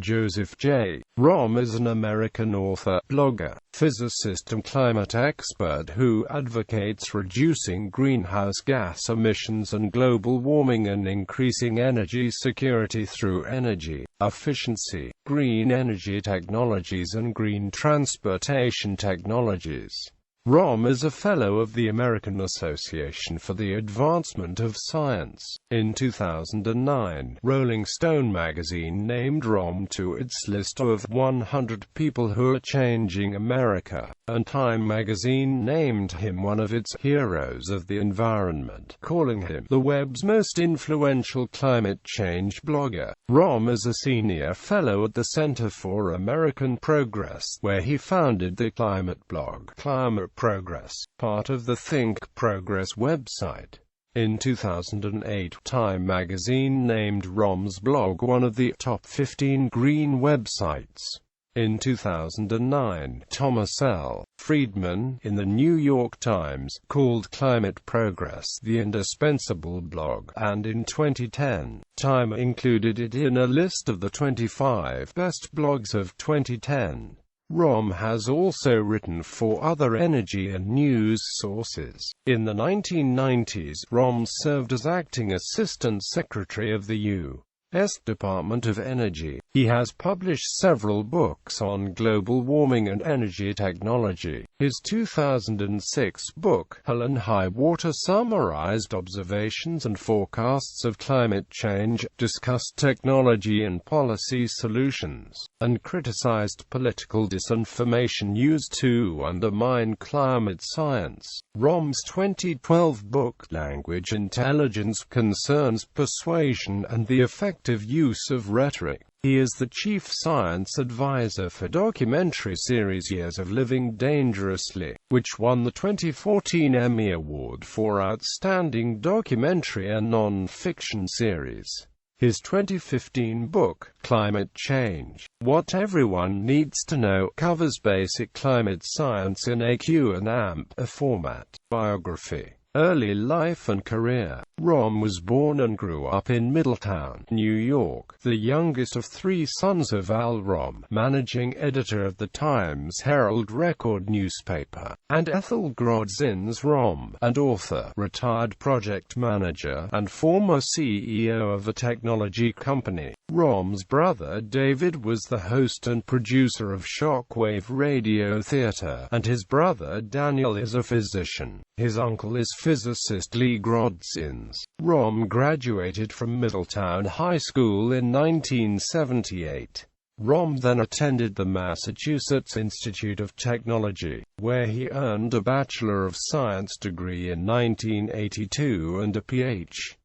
Joseph J.Romm is an American author, blogger, physicist and climate expert who advocates reducing greenhouse gas emissions and global warming and increasing energy security through energy efficiency, green energy technologies and green transportation technologies. Romm is a Fellow of the American Association for the Advancement of Science. In 2009, Rolling Stone magazine named Romm to its list of 100 people who are changing America, and Time magazine named him one of its heroes of the environment, calling him the web's most influential climate change blogger. Romm is a senior fellow at the Center for American Progress, where he founded the climate blog Climate Progress, part of the Think Progress website. In 2008, Time magazine named Romm's blog one of the top 15 green websites. In 2009, Thomas L. Friedman, in the New York Times, called Climate Progress the indispensable blog, and in 2010, Time included it in a list of the 25 best blogs of 2010. Romm has also written for other energy and news sources. In the 1990s, Romm served as acting Assistant Secretary of the U.S. Department of Energy. He has published several books on global warming and energy technology. His 2006 book, Hell and High Water, summarized observations and forecasts of climate change, discussed technology and policy solutions, and criticized political disinformation used to undermine climate science. Romm's 2012 book, Language Intelligence, concerns persuasion and the effective use of rhetoric. He is the chief science advisor for documentary series Years of Living Dangerously, which won the 2014 Emmy Award for Outstanding Documentary and Non-Fiction Series. His 2015 book, Climate Change: What Everyone Needs to Know, covers basic climate science in a Q&A format. Biography. Early life and career. Romm was born and grew up in Middletown, New York, the youngest of three sons of Al Romm, managing editor of the Times-Herald Record newspaper, and Ethel Grodzins Romm, and author, retired project manager, and former CEO of a technology company. Romm's brother David was the host and producer of Shockwave Radio Theater, and his brother Daniel is a physician. His uncle is physicist Lee Grodzins. Romm graduated from Middletown High School in 1978. Romm then attended the Massachusetts Institute of Technology, where he earned a Bachelor of Science degree in 1982 and a Ph.D.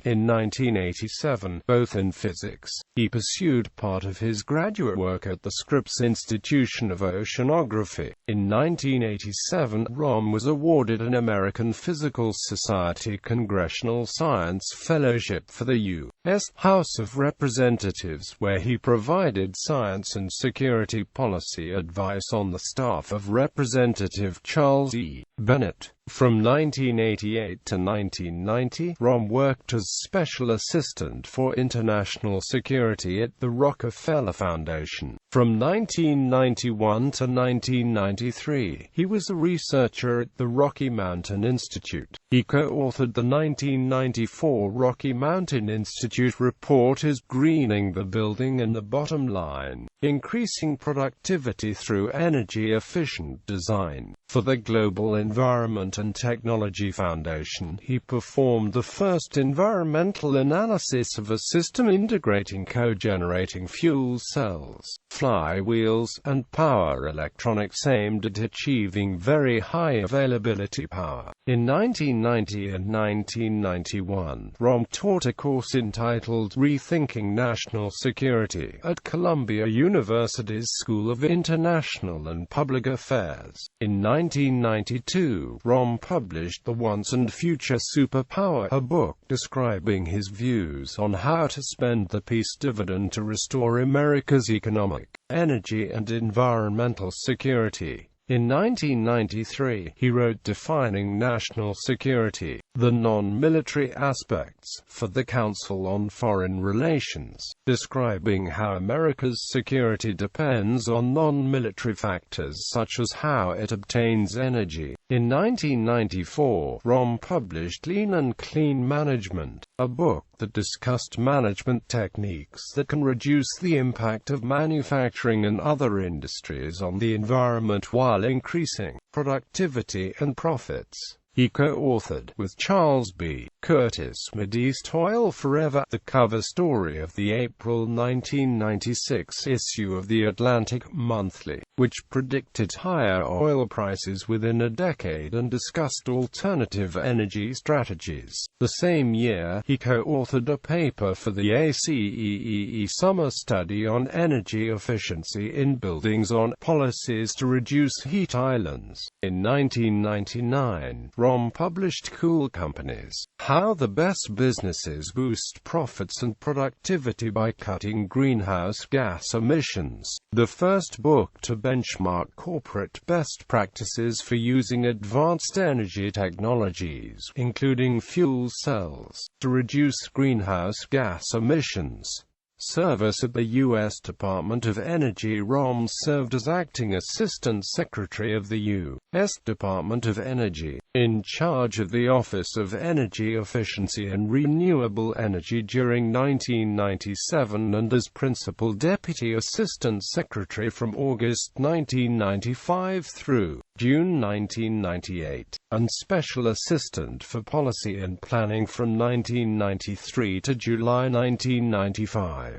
in 1987, both in physics. He pursued part of his graduate work at the Scripps Institution of Oceanography. In 1987, Romm was awarded an American Physical Society Congressional Science Fellowship for the U.S. House of Representatives, where he provided science and security policy advice on the staff of Representative Charles E. Bennett. From 1988 to 1990, Romm worked as Special Assistant for International Security at the Rockefeller Foundation. From 1991 to 1993, he was a researcher at the Rocky Mountain Institute. He co-authored the 1994 Rocky Mountain Institute report Is Greening the Building and the Bottom Line? Increasing Productivity Through Energy-Efficient Design. For the Global Environment and Technology Foundation, he performed the first environmental analysis of a system integrating cogenerating fuel cells, flywheels, and power electronics aimed at achieving very high availability power. In 1990 and 1991, Romm taught a course entitled Rethinking National Security at Columbia University's School of International and Public Affairs. In 1992, Romm published The Once and Future Superpower, a book describing his views on how to spend the peace dividend to restore America's economic, energy and environmental security. In 1993, he wrote Defining National Security, the Non-Military Aspects, for the Council on Foreign Relations, describing how America's security depends on non-military factors such as how it obtains energy. In 1994, Romm published Lean and Clean Management, a book that discussed management techniques that can reduce the impact of manufacturing and other industries on the environment while increasing productivity and profits. He co-authored with Charles B. Curtis Medis Toil Forever, the cover story of the April 1996 issue of The Atlantic Monthly, which predicted higher oil prices within a decade and discussed alternative energy strategies. The same year, he co-authored a paper for the ACEEE Summer Study on Energy Efficiency in Buildings on Policies to Reduce Heat Islands. In 1999, Romm published Cool Companies: How the Best Businesses Boost Profits and Productivity by Cutting Greenhouse Gas Emissions, the first book to benchmark corporate best practices for using advanced energy technologies, including fuel cells, to reduce greenhouse gas emissions. Service at the U.S. Department of Energy. Romm served as acting Assistant Secretary of the U.S. Department of Energy, in charge of the Office of Energy Efficiency and Renewable Energy during 1997 and as Principal Deputy Assistant Secretary from August 1995 through June 1998, and Special Assistant for Policy and Planning from 1993 to July 1995.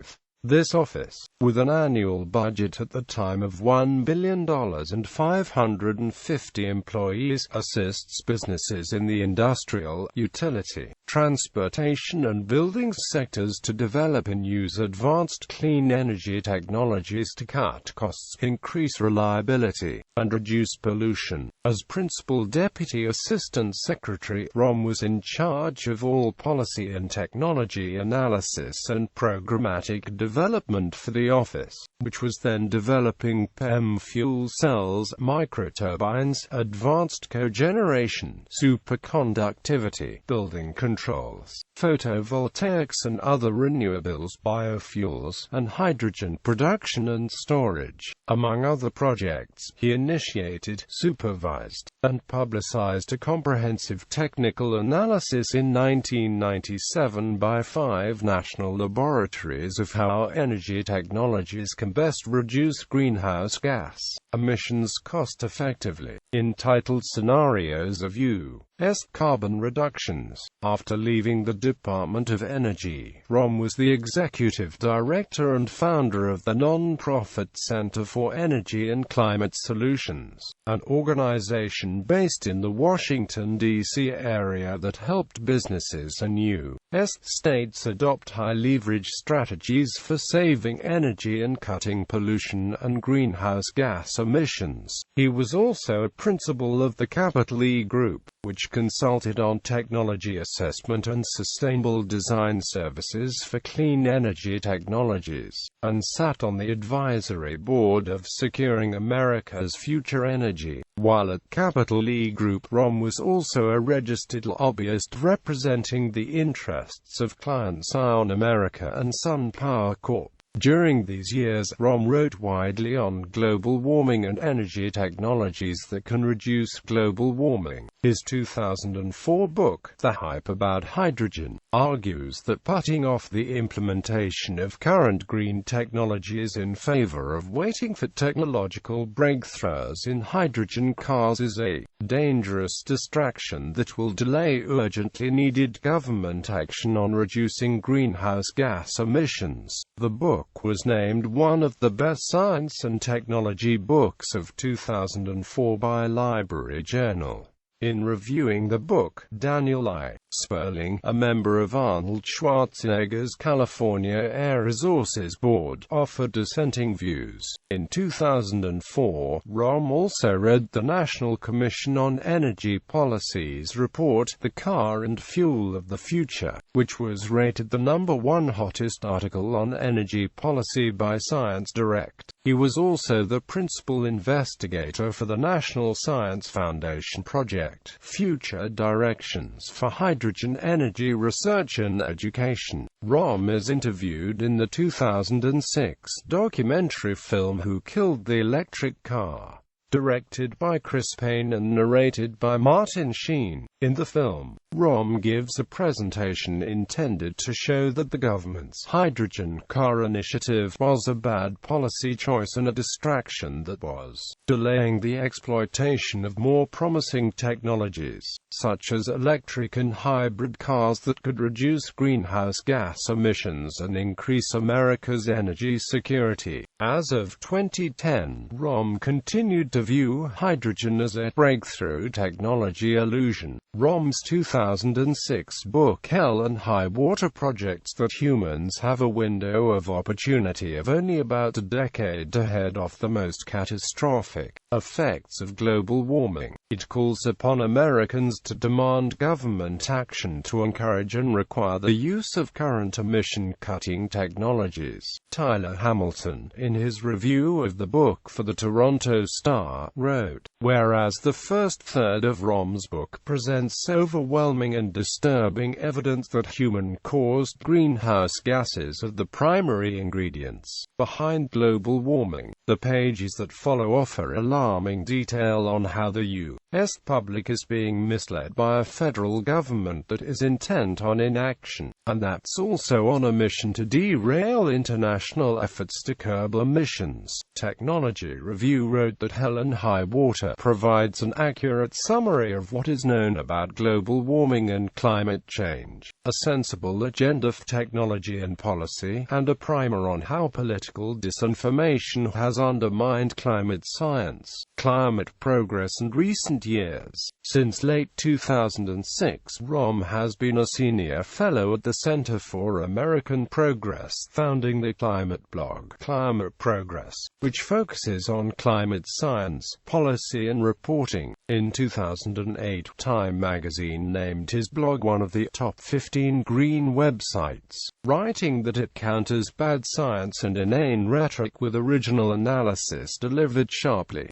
This office, with an annual budget at the time of $1 billion and 550 employees, assists businesses in the industrial, utility, transportation and buildings sectors to develop and use advanced clean energy technologies to cut costs, increase reliability, and reduce pollution. As Principal Deputy Assistant Secretary, Romm was in charge of all policy and technology analysis and programmatic development for the office, which was then developing PEM fuel cells, microturbines, advanced cogeneration, superconductivity, building controls, photovoltaics and other renewables, biofuels, and hydrogen production and storage. Among other projects, he initiated, supervised, and publicized a comprehensive technical analysis in 1997 by 5 national laboratories of how energy technologies can best reduce greenhouse gas emissions cost-effectively, entitled Scenarios of U.S. Carbon Reductions. After leaving the Department of Energy, Romm was the executive director and founder of the non-profit Center for Energy and Climate Solutions, an organization based in the Washington, D.C. area that helped businesses and U.S. states adopt high-leverage strategies for saving energy and cutting pollution and greenhouse gas emissions. He was also a principal of the Capital E Group, which consulted on technology assessment and sustainable design services for clean energy technologies, and sat on the advisory board of Securing America's Future Energy. While at Capital E Group, Romm was also a registered lobbyist representing the interests of clients Ion America and Sun Power Corp. During these years, Romm wrote widely on global warming and energy technologies that can reduce global warming. His 2004 book, The Hype About Hydrogen, argues that putting off the implementation of current green technologies in favor of waiting for technological breakthroughs in hydrogen cars is a dangerous distraction that will delay urgently needed government action on reducing greenhouse gas emissions. The book was named one of the best science and technology books of 2004 by Library Journal. In reviewing the book, Daniel I. Sperling, a member of Arnold Schwarzenegger's California Air Resources Board, offered dissenting views. In 2004, Romm also read the National Commission on Energy Policy's report, The Car and Fuel of the Future, which was rated the #1 hottest article on energy policy by Science Direct. He was also the principal investigator for the National Science Foundation project, Future Directions for Hydrogen Energy Research and Education. Romm is interviewed in the 2006 documentary film Who Killed the Electric Car, directed by Chris Payne and narrated by Martin Sheen. In the film, Romm gives a presentation intended to show that the government's hydrogen car initiative was a bad policy choice and a distraction that was delaying the exploitation of more promising technologies, such as electric and hybrid cars that could reduce greenhouse gas emissions and increase America's energy security. As of 2010, Romm continued to view hydrogen as a breakthrough technology illusion. Romm's 2006 book Hell and High Water projects that humans have a window of opportunity of only about a decade to head off the most catastrophic effects of global warming. It calls upon Americans to demand government action to encourage and require the use of current emission-cutting technologies. Tyler Hamilton, in his review of the book for the Toronto Star, wrote, "Whereas the first third of Romm's book presents overwhelming and disturbing evidence that human-caused greenhouse gases are the primary ingredients behind global warming, the pages that follow offer alarming detail on how the U.S. public is being misled by a federal government that is intent on inaction, and that's also on a mission to derail international efforts to curb emissions." Technology Review wrote that Hell and High Water provides an accurate summary of what is known about global warming and climate change, a sensible agenda for technology and policy, and a primer on how political disinformation has undermined climate science, climate progress in recent years. Since late 2006, Romm has been a senior fellow at the Center for American Progress, founding the climate blog Climate Progress, which focuses on climate science, policy and reporting. In 2008, Time magazine named his blog one of the top 15 green websites, writing that it counters bad science and inane rhetoric with original analysis delivered sharply.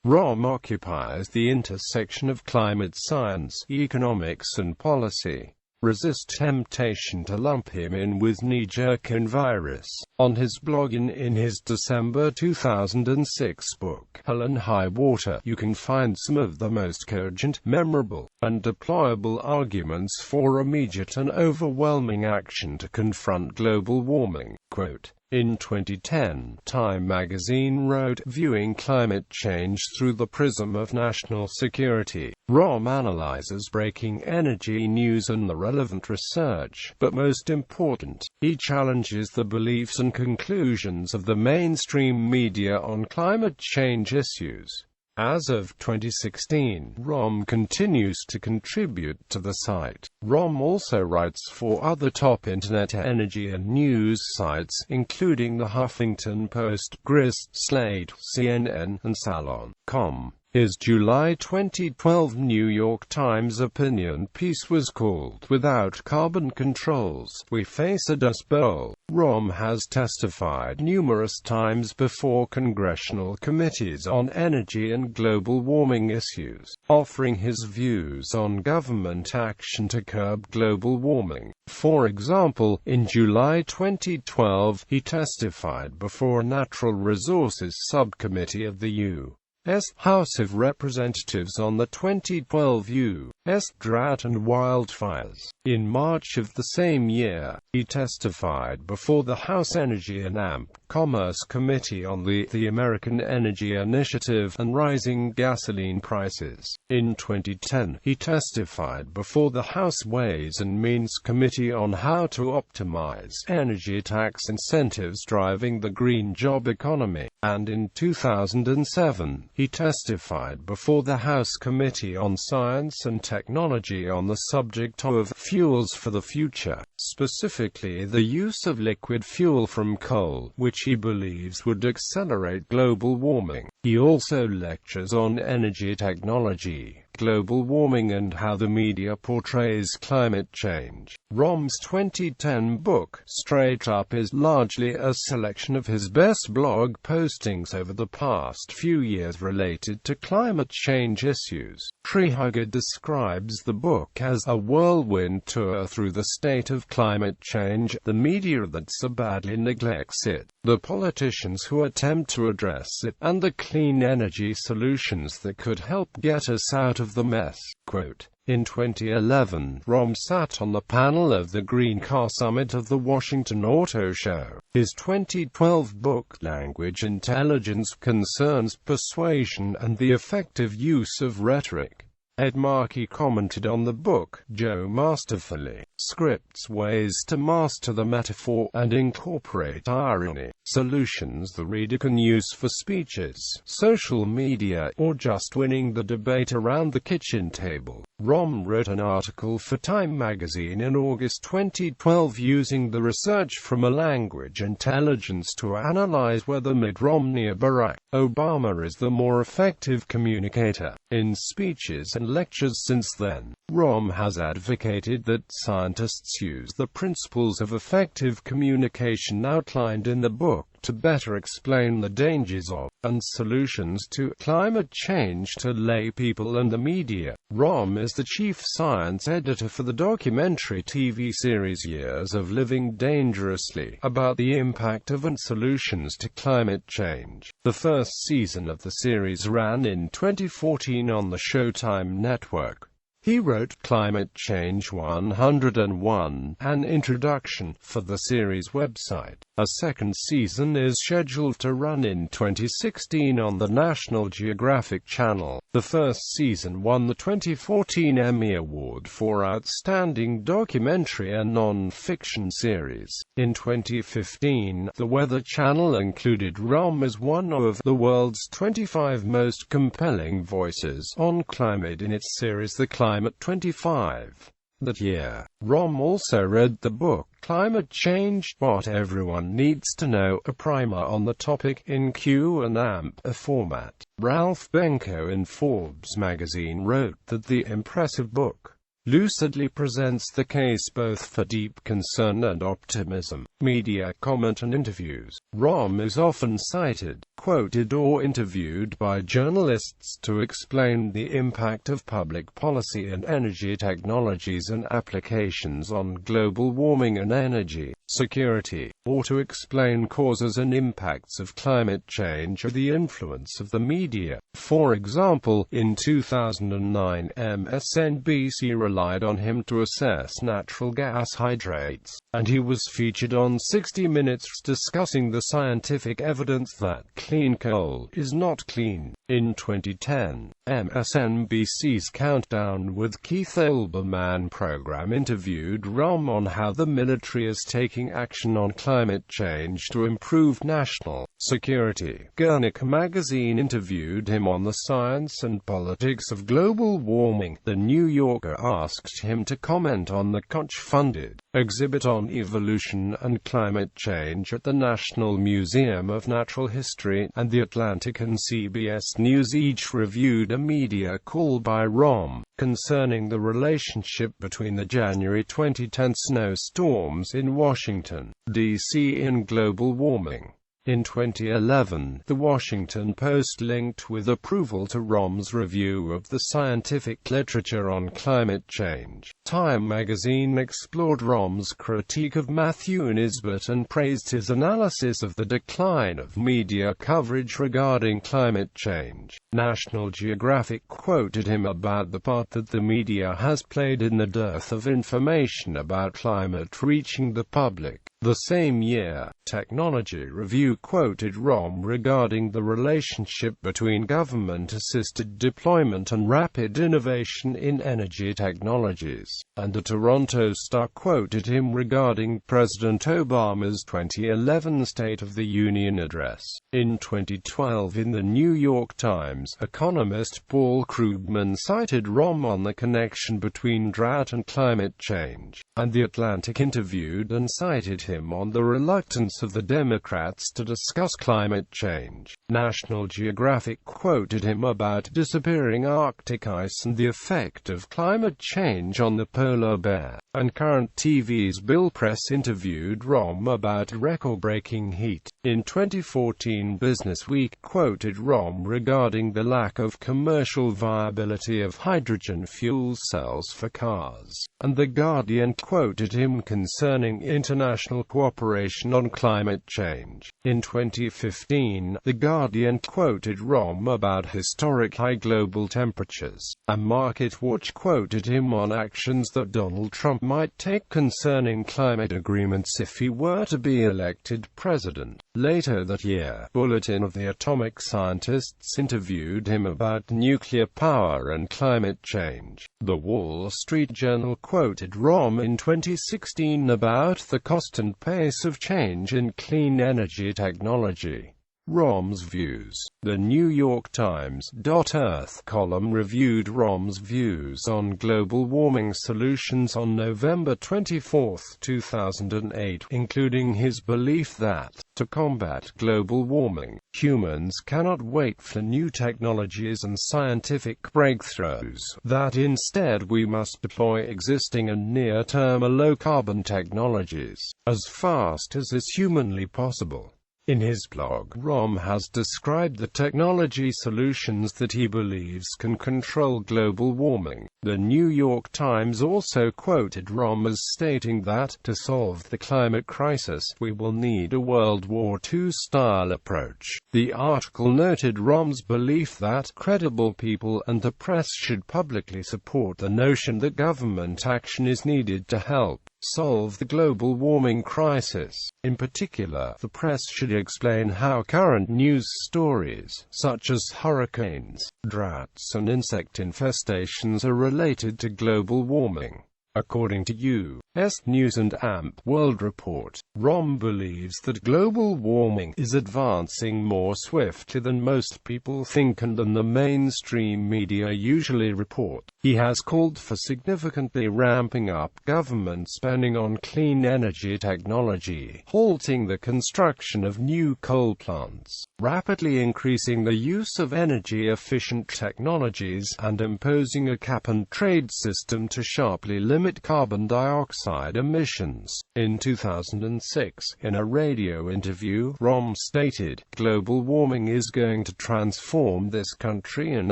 Romm occupies the intersection of climate science, economics and policy. Resist temptation to lump him in with knee-jerk and virus. On his blog in his December 2006 book, Hell and High Water, you can find some of the most cogent, memorable, and deployable arguments for immediate and overwhelming action to confront global warming. Quote, in 2010, Time magazine wrote, viewing climate change through the prism of national security, Romm analyzes breaking energy news and the relevant research, but most important, he challenges the beliefs and conclusions of the mainstream media on climate change issues. As of 2016, Romm continues to contribute to the site. Romm also writes for other top internet energy and news sites, including the Huffington Post, Grist, Slate, CNN, and Salon.com. His July 2012 New York Times opinion piece was called, "Without Carbon Controls, We Face a Dust Bowl." Romm has testified numerous times before congressional committees on energy and global warming issues, offering his views on government action to curb global warming. For example, in July 2012, he testified before a Natural Resources Subcommittee of the U.S. House of Representatives on the 2012 U.S. drought and wildfires. In March of the same year, he testified before the House Energy and Commerce Committee on the American Energy Initiative and rising gasoline prices. In 2010, he testified before the House Ways and Means Committee on how to optimize energy tax incentives driving the green job economy. And in 2007, he testified before the House Committee on Science and Technology on the subject of fuels for the future, specifically the use of liquid fuel from coal, which he believes would accelerate global warming. He also lectures on energy technology, global warming and how the media portrays climate change. Romm's 2010 book, Straight Up, is largely a selection of his best blog postings over the past few years related to climate change issues. Treehugger describes the book as a whirlwind tour through the state of climate change, the media that so badly neglects it, the politicians who attempt to address it, and the clean energy solutions that could help get us out of the mess. Quote, in 2011, Romm sat on the panel of the Green Car Summit of the Washington Auto Show. His 2012 book, Language Intelligence, concerns persuasion and the effective use of rhetoric. Ed Markey commented on the book, Joe masterfully scripts ways to master the metaphor and incorporate irony, solutions the reader can use for speeches, social media, or just winning the debate around the kitchen table. Romm wrote an article for Time magazine in August 2012 using the research from a language intelligence to analyze whether Mitt Romney or Barack Obama is the more effective communicator. In speeches and lectures since then, Romm has advocated that scientists use the principles of effective communication outlined in the book to better explain the dangers of, and solutions to, climate change to lay people and the media. Romm is the chief science editor for the documentary TV series Years of Living Dangerously, about the impact of and solutions to climate change. The first season of the series ran in 2014 on the Showtime network. He wrote Climate Change 101, an introduction, for the series website. A second season is scheduled to run in 2016 on the National Geographic Channel. The first season won the 2014 Emmy Award for Outstanding Documentary and Non-Fiction Series. In 2015, the Weather Channel included Romm as one of the world's 25 most compelling voices on climate in its series The Climate 25. That year, Romm also read the book Climate Change: What Everyone Needs to Know, a primer on the topic, in Q&A format. Ralph Benko in Forbes magazine wrote that the impressive book lucidly presents the case both for deep concern and optimism. Media comment and interviews. Romm is often cited, quoted or interviewed by journalists to explain the impact of public policy and energy technologies and applications on global warming and energy security, or to explain causes and impacts of climate change or the influence of the media. For example, in 2009, MSNBC relied on him to assess natural gas hydrates, and he was featured on 60 Minutes discussing the scientific evidence that clean coal is not clean. In 2010, MSNBC's Countdown with Keith Olbermann program interviewed Romm on how the military is taking action on climate change to improve national security. Guernica magazine interviewed him on the science and politics of global warming. The New Yorker asked him to comment on the Koch-funded exhibit on evolution and climate change at the National Museum of Natural History, and The Atlantic and CBS News each reviewed a media call by Romm concerning the relationship between the January 2010 snowstorms in Washington, D.C. and global warming. In 2011, The Washington Post linked with approval to Romm's review of the scientific literature on climate change. Time magazine explored Romm's critique of Matthew Nisbet and praised his analysis of the decline of media coverage regarding climate change. National Geographic quoted him about the part that the media has played in the dearth of information about climate reaching the public. The same year, Technology Review quoted Romm regarding the relationship between government-assisted deployment and rapid innovation in energy technologies, and the Toronto Star quoted him regarding President Obama's 2011 State of the Union address. In 2012, in the New York Times, economist Paul Krugman cited Romm on the connection between drought and climate change, and The Atlantic interviewed and cited him on the reluctance of the Democrats to discuss climate change. National Geographic quoted him about disappearing Arctic ice and the effect of climate change on the polar bear, and Current TV's Bill Press interviewed Romm about record-breaking heat. In 2014, Business Week quoted Romm regarding the lack of commercial viability of hydrogen fuel cells for cars, and The Guardian quoted him concerning international cooperation on climate change. In 2015, The Guardian quoted Romm about historic high global temperatures, and MarketWatch quoted him on actions that Donald Trump might take concerning climate agreements if he were to be elected president. Later that year, Bulletin of the Atomic Scientists interviewed him about nuclear power and climate change. The Wall Street Journal quoted Romm in 2016 about the cost and pace of change in clean energy technology. Romm's views. The New York Times Earth column reviewed Romm's views on global warming solutions on November 24, 2008, including his belief that, to combat global warming, humans cannot wait for new technologies and scientific breakthroughs, that instead we must deploy existing and near-term low-carbon technologies, as fast as is humanly possible. In his blog, Romm has described the technology solutions that he believes can control global warming. The New York Times also quoted Romm as stating that, to solve the climate crisis, we will need a World War II-style approach. The article noted Romm's belief that credible people and the press should publicly support the notion that government action is needed to help solve the global warming crisis. In particular, the press should explain how current news stories, such as hurricanes, droughts and insect infestations, are related to global warming. According to U.S. News and AMP World Report, Romm believes that global warming is advancing more swiftly than most people think and than the mainstream media usually report. He has called for significantly ramping up government spending on clean energy technology, halting the construction of new coal plants, rapidly increasing the use of energy-efficient technologies, and imposing a cap-and-trade system to sharply limit carbon dioxide emissions. In 2006, in a radio interview, Romm stated, "Global warming is going to transform this country and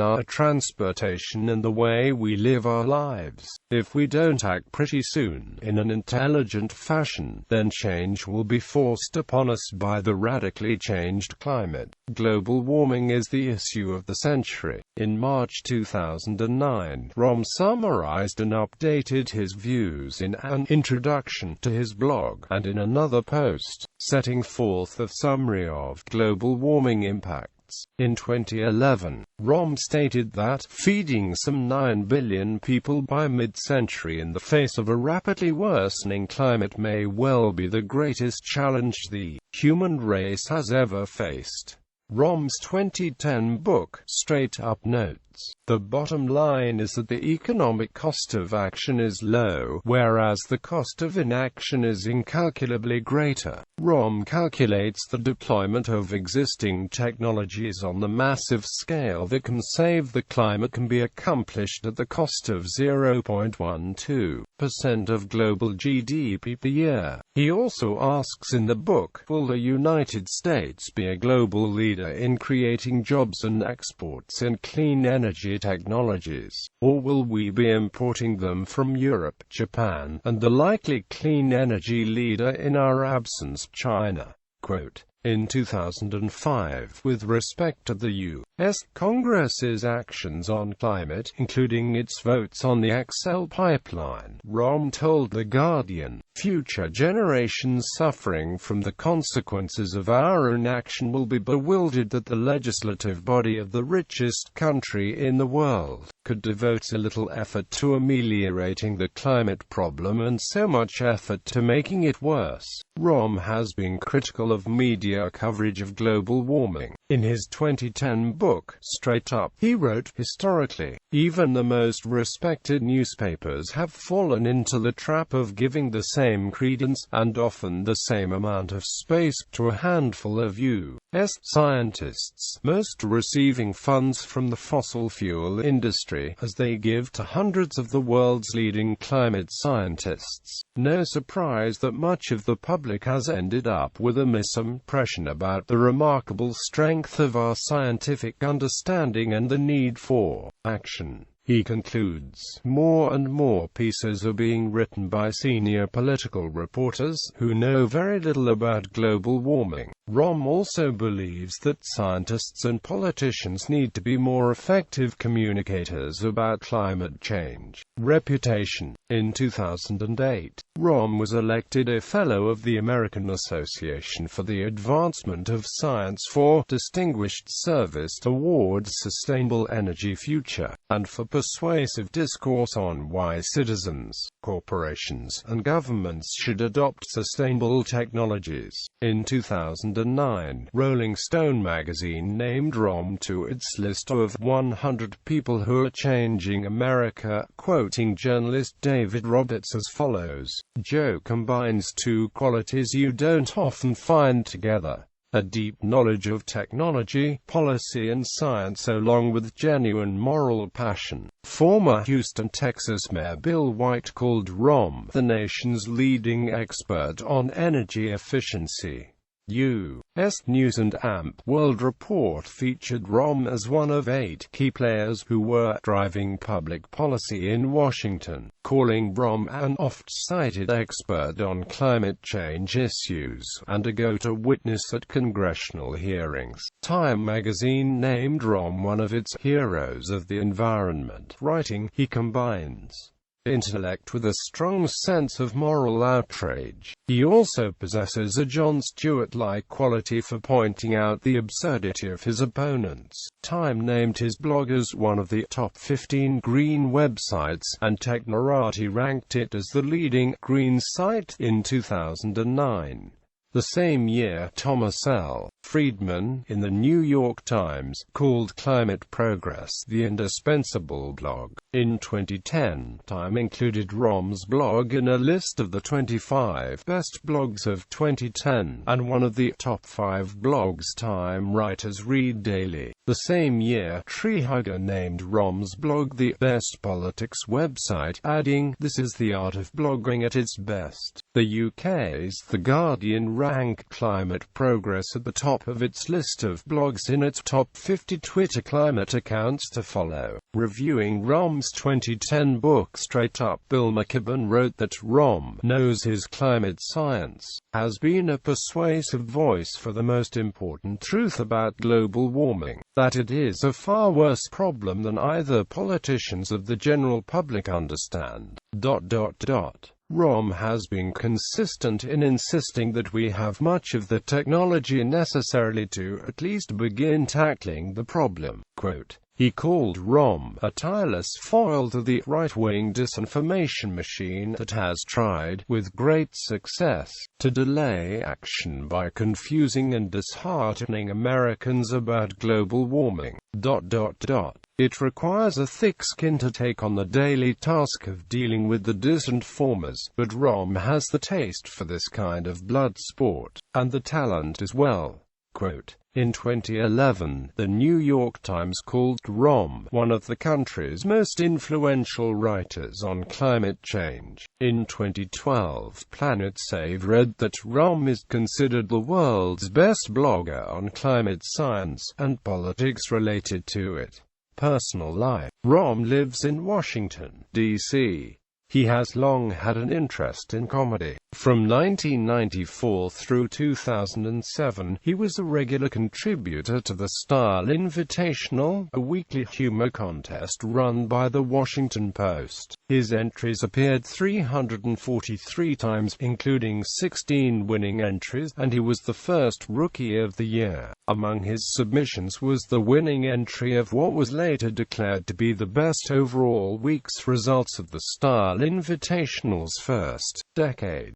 our transportation and the way we live our lives. If we don't act pretty soon, in an intelligent fashion, then change will be forced upon us by the radically changed climate. Global warming is the issue of the century." In March 2009, Romm summarized and updated his views in an introduction to his blog, and in another post, setting forth a summary of global warming impacts. In 2011, Romm stated that feeding some 9 billion people by mid-century in the face of a rapidly worsening climate may well be the greatest challenge the human race has ever faced. Romm's 2010 book, Straight Up notes, "The bottom line is that the economic cost of action is low, whereas the cost of inaction is incalculably greater." Romm calculates the deployment of existing technologies on the massive scale that can save the climate can be accomplished at the cost of 0.12% of global GDP per year. He also asks in the book, will the United States be a global leader in creating jobs and exports in clean energy technologies, or will we be importing them from Europe, Japan, and the likely clean energy leader in our absence, China? Quote, In 2005, with respect to the U.S. Congress's actions on climate, including its votes on the XL pipeline, Romm told The Guardian, "Future generations suffering from the consequences of our inaction will be bewildered that the legislative body of the richest country in the world could devote so little effort to ameliorating the climate problem and so much effort to making it worse." Romm has been critical of media coverage of global warming. In his 2010 book, Straight Up, he wrote, "Historically, even the most respected newspapers have fallen into the trap of giving the same credence, and often the same amount of space, to a handful of U.S. scientists, most receiving funds from the fossil fuel industry, as they give to hundreds of the world's leading climate scientists. No surprise that much of the public has ended up with a misimpression about the remarkable strength of our scientific understanding and the need for action." He concludes, "More and more pieces are being written by senior political reporters, who know very little about global warming." Romm also believes that scientists and politicians need to be more effective communicators about climate change. Reputation. In 2008, Romm was elected a Fellow of the American Association for the Advancement of Science for Distinguished Service towards Sustainable Energy Future, and for persuasive discourse on why citizens, corporations, and governments should adopt sustainable technologies. In 2009, Rolling Stone magazine named Romm to its list of 100 people who are changing America, quoting journalist David Roberts as follows, "Joe combines two qualities you don't often find together: a deep knowledge of technology, policy and science along with genuine moral passion." Former Houston, Texas Mayor Bill White called Romm the nation's leading expert on energy efficiency. U.S. News and AMP World Report featured Romm as one of 8 key players who were driving public policy in Washington, calling Romm an oft-cited expert on climate change issues, and a go-to witness at congressional hearings. Time magazine named Romm one of its heroes of the environment, writing, "He combines intellect with a strong sense of moral outrage. He also possesses a Jon Stewart-like quality for pointing out the absurdity of his opponents." Time named his blog as one of the top 15 green websites, and Technorati ranked it as the leading green site in 2009. The same year, Thomas L. Friedman, in the New York Times, called Climate Progress the indispensable blog. In 2010, Time included Romm's blog in a list of the 25 best blogs of 2010, and one of the top 5 blogs Time writers read daily. The same year, Treehugger named Romm's blog the best politics website, adding, "This is the art of blogging at its best." The UK's The Guardian ranked Climate Progress at the top of its list of blogs in its top 50 Twitter climate accounts to follow. Reviewing Romm's 2010 book Straight Up, Bill McKibben wrote that Romm knows his climate science, has been a persuasive voice for the most important truth about global warming, that it is a far worse problem than either politicians or the general public understand. Romm has been consistent in insisting that we have much of the technology necessarily to at least begin tackling the problem. Quote, he called Romm a tireless foil to the right-wing disinformation machine that has tried, with great success, to delay action by confusing and disheartening Americans about global warming. It requires a thick skin to take on the daily task of dealing with the disinformers, but Romm has the taste for this kind of blood sport, and the talent as well. Quote, in 2011, the New York Times called Romm one of the country's most influential writers on climate change. In 2012, Planet Save read that Romm is considered the world's best blogger on climate science, and politics related to it. Personal life. Romm lives in Washington, D.C. He has long had an interest in comedy. From 1994 through 2007, he was a regular contributor to the Style Invitational, a weekly humor contest run by The Washington Post. His entries appeared 343 times, including 16 winning entries, and he was the first Rookie of the Year. Among his submissions was the winning entry of what was later declared to be the best overall week's results of the Style Invitational's first decade.